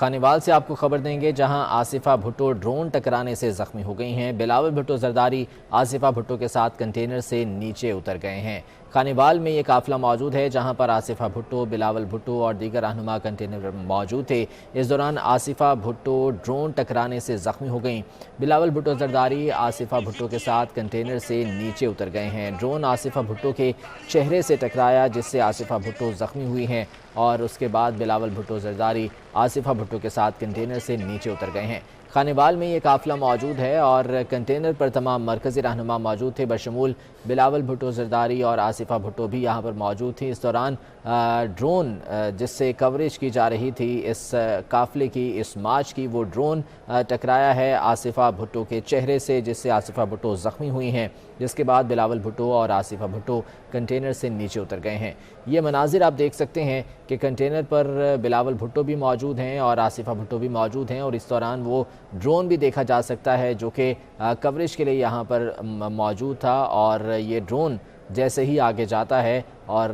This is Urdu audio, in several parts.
خانیوال سے آپ کو خبر دیں گے، جہاں آصفہ بھٹو ڈرون ٹکرانے سے زخمی ہو گئی ہیں۔ بلاول بھٹو زرداری آصفہ بھٹو کے ساتھ کنٹینر سے نیچے اتر گئے ہیں۔ خانیوال میں یہ قافلہ موجود ہے جہاں پر آصفہ بھٹو، بلاول بھٹو اور دیگر رہنما کنٹینر موجود تھے۔ اس دوران آصفہ بھٹو ڈرون ٹکرانے سے زخمی ہو گئیں۔ بلاول بھٹو زرداری آصفہ بھٹو کے ساتھ کنٹینر سے نیچے اتر گئے ہیں۔ ڈرون آصفہ بھٹو کے چہرے سے ٹکرایا، جس سے آصفہ بھٹو زخمی ہوئی ہیں اور اس کے بعد بلاول بھٹو زرداری آصفہ بھٹو کے ساتھ کنٹینر سے نیچے اتر گئے ہیں۔ خانیوال میں یہ قافلہ موجود ہے اور کنٹینر پر تمام مرکزی رہنما موجود تھے، بشمول بلاول بھٹو زرداری اور آصفہ بھٹو بھی یہاں پر موجود تھی۔ اس دوران ڈرون جس سے کوریج کی جا رہی تھی اس قافلے کی، اس مارچ کی، وہ ڈرون ٹکرایا ہے آصفہ بھٹو کے چہرے سے، جس سے آصفہ بھٹو زخمی ہوئی ہیں، جس کے بعد بلاول بھٹو اور آصفہ بھٹو کنٹینر سے نیچے اتر گئے ہیں۔ یہ مناظر آپ دیکھ سکتے ہیں کہ کنٹینر پر بلاول بھٹو بھی موجود ہیں اور آصفہ بھٹو بھی موجود ہیں، اور اس دوران وہ ڈرون بھی دیکھا جا سکتا ہے جو کہ کوریج کے لیے یہاں پر موجود تھا، اور یہ ڈرون جیسے ہی آگے جاتا ہے اور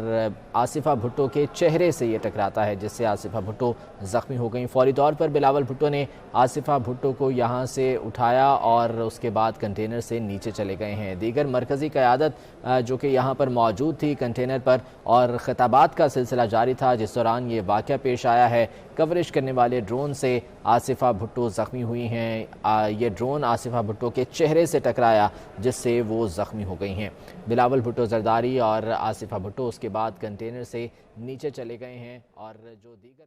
آصفہ بھٹو کے چہرے سے یہ ٹکراتا ہے، جس سے آصفہ بھٹو زخمی ہو گئیں۔ فوری طور پر بلاول بھٹو نے آصفہ بھٹو کو یہاں سے اٹھایا اور اس کے بعد کنٹینر سے نیچے چلے گئے ہیں۔ دیگر مرکزی قیادت جو کہ یہاں پر موجود تھی کنٹینر پر، اور خطابات کا سلسلہ جاری تھا، جس دوران یہ واقعہ پیش آیا ہے۔ کوریج کرنے والے ڈرون سے آصفہ بھٹو زخمی ہوئی ہیں۔ یہ ڈرون آصفہ بھٹو کے چہرے سے ٹکرایا، جس سے وہ زخمی ہو گئی ہیں۔ بلاول بھٹو زرداری اور آصفہ بھٹو اس کے بعد کنٹینر سے نیچے چلے گئے ہیں، اور جو دیگر